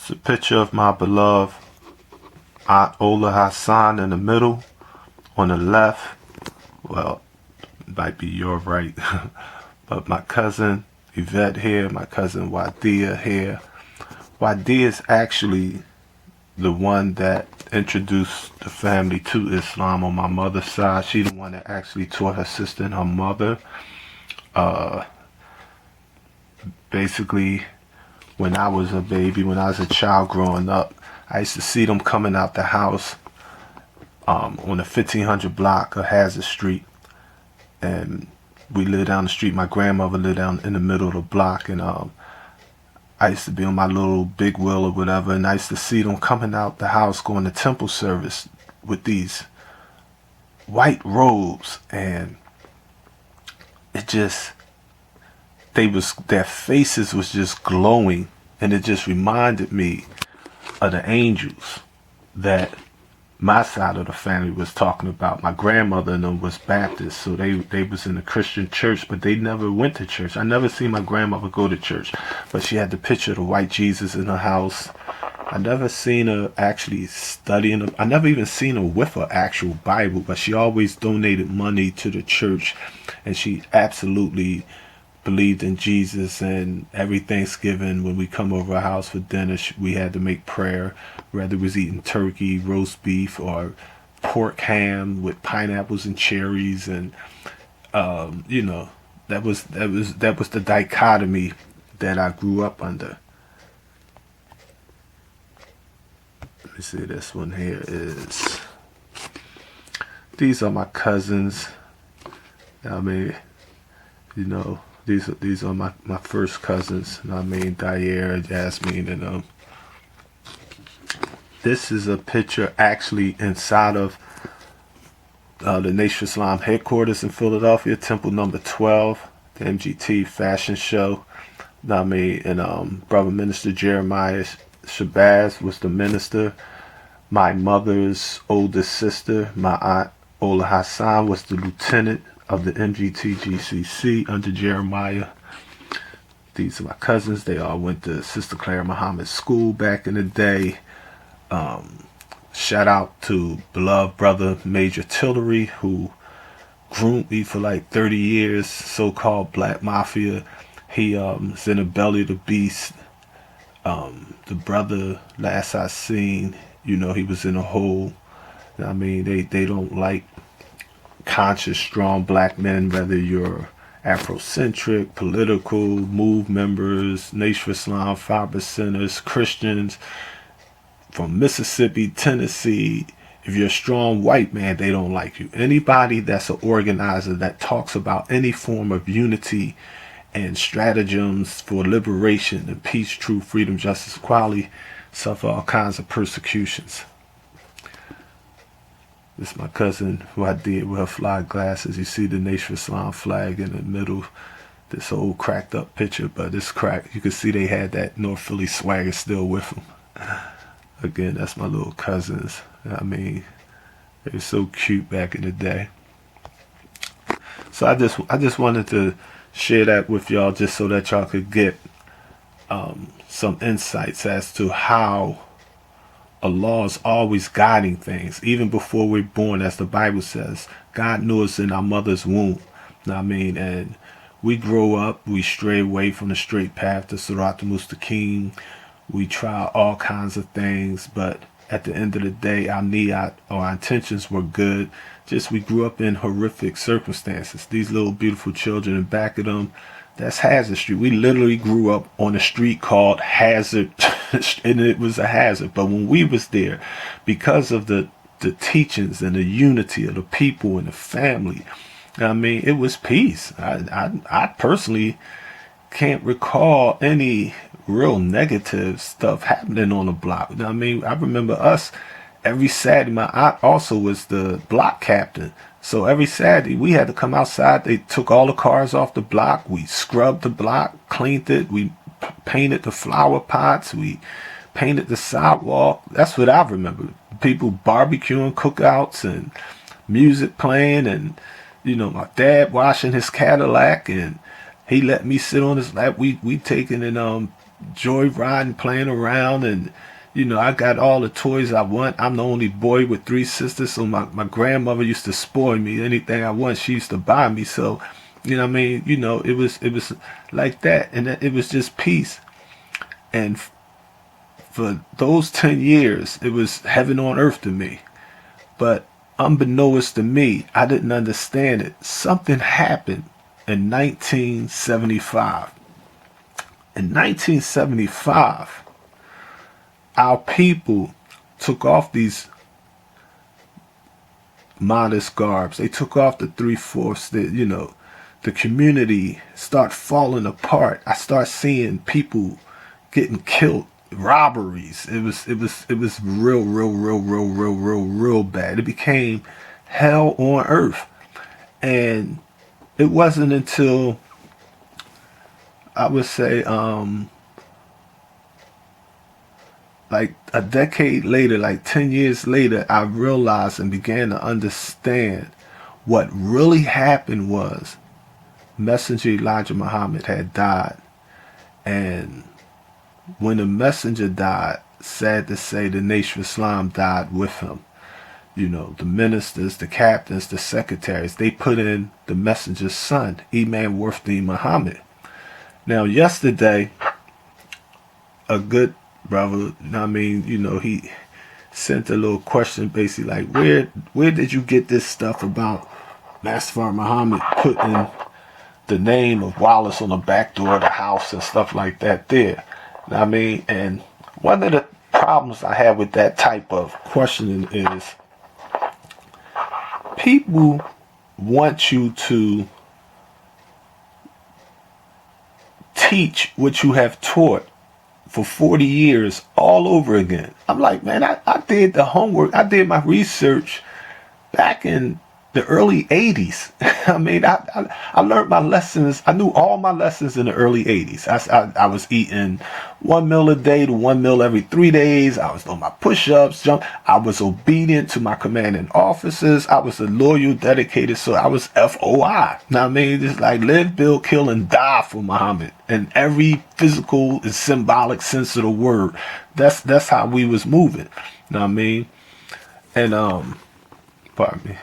It's a picture of my beloved Aunt Ola Hassan in the middle. On the left, well, might be your right, but my cousin Yvette here, my cousin Wadia here. Wadia is actually the one that introduced the family to Islam on my mother's side. She's the one that actually taught her sister and her mother. Basically, when I was a baby, when I was a child growing up, I used to see them coming out the house on the 1500 block of Hazard Street, and we lived down the street. My grandmother lived down in the middle of the block, and I used to be on my little big wheel or whatever, and I used to see them coming out the house going to temple service with these white robes, and it just, their faces was just glowing, and it just reminded me of the angels that my side of the family was talking about. My grandmother and them was Baptist, so they was in a Christian church, but they never went to church. I never seen my grandmother go to church, but she had the picture of the white Jesus in her house. I never seen her actually studying. I never even seen her with an actual Bible, but she always donated money to the church, and she absolutely believed in Jesus. And every Thanksgiving when we come over our house for dinner, we had to make prayer, whether it was eating turkey, roast beef, or pork ham with pineapples and cherries, and that was the dichotomy that I grew up under. Let me see, this one here is, these are my cousins. I mean, these are my first cousins. I mean, Dyer, Jasmine, and this is a picture actually inside of the Nation of Islam headquarters in Philadelphia, Temple number 12, the MGT fashion show. I mean, and Brother Minister Jeremiah Shabazz was the minister. My mother's oldest sister, my Aunt Ola Hassan, was the lieutenant of the MGT GCC under Jeremiah. These are my cousins. They all went to Sister Clara Muhammad's school back in the day. Shout out to beloved brother Major Tillery, who groomed me for like 30 years, so-called Black Mafia. He is in the belly of the beast. The brother, last I seen, he was in a hole. I mean, they don't like conscious, strong black men, whether you're Afrocentric, political, MOVE members, Nation of Islam, Fiber Centers, Christians from Mississippi, Tennessee. If you're a strong white man, they don't like you. Anybody that's an organizer that talks about any form of unity and stratagems for liberation and peace, truth, freedom, justice, equality, suffer all kinds of persecutions. This is my cousin who I did with her fly glasses. You see the Nation of Islam flag in the middle. This old cracked up picture, but it's cracked. You can see they had that North Philly swagger still with them. Again, that's my little cousins. I mean, they were so cute back in the day. So I just wanted to share that with y'all, just so that y'all could get some insights as to how Allah is always guiding things, even before we're born, as the Bible says. God knew us in our mother's womb. I mean, and we grow up, we stray away from the straight path to Sirat al-Mustaqim. We try all kinds of things, but at the end of the day, our niyat, or our intentions, were good. Just we grew up in horrific circumstances. These little beautiful children, in back of them, that's Hazard Street. We literally grew up on a street called Hazard, and it was a hazard. But when we was there, because of the teachings and the unity of the people and the family, I mean, it was peace. I personally can't recall any real negative stuff happening on the block. I mean, I remember us every Saturday. My aunt also was the block captain. So every Saturday we had to come outside. They took all the cars off the block. We scrubbed the block, cleaned it. We painted the flower pots. We painted the sidewalk. That's what I remember. People barbecuing, cookouts, and music playing, and my dad washing his Cadillac, and he let me sit on his lap. We taking and joyriding, playing around, and I got all the toys I want. I'm the only boy with 3 sisters, so my grandmother used to spoil me. Anything I want, she used to buy me. So, what I mean? It was like that, and it was just peace. And for those 10 years, it was heaven on earth to me. But unbeknownst to me, I didn't understand it. Something happened in 1975. In 1975, our people took off these modest garbs. They took off the 3/4. The community start falling apart. I start seeing people getting killed, robberies. It was real bad. It became hell on earth. And it wasn't until, I would say, like a decade later, like 10 years later, I realized and began to understand what really happened was Messenger Elijah Muhammad had died. And when the messenger died, sad to say, the Nation of Islam died with him. The ministers, the captains, the secretaries, they put in the messenger's son, Imam Wairth Deen Mohammed. Now, yesterday, a good brother, he sent a little question, basically like, where did you get this stuff about Master Muhammad putting the name of Wallace on the back door of the house and stuff like that there? And one of the problems I have with that type of questioning is people want you to teach what you have taught for 40 years all over again. I'm like, man, I did the homework. I did my research back in the early 80s. I learned my lessons. I knew all my lessons in the early 80s. I was eating 1 meal a day to 1 meal every 3 days. I was doing my push-ups, jump. I was obedient to my commanding officers. I was a loyal, dedicated, so I was FOI. Just like live, build, kill, and die for Muhammad. And every physical and symbolic sense of the word. That's how we was moving. And pardon me.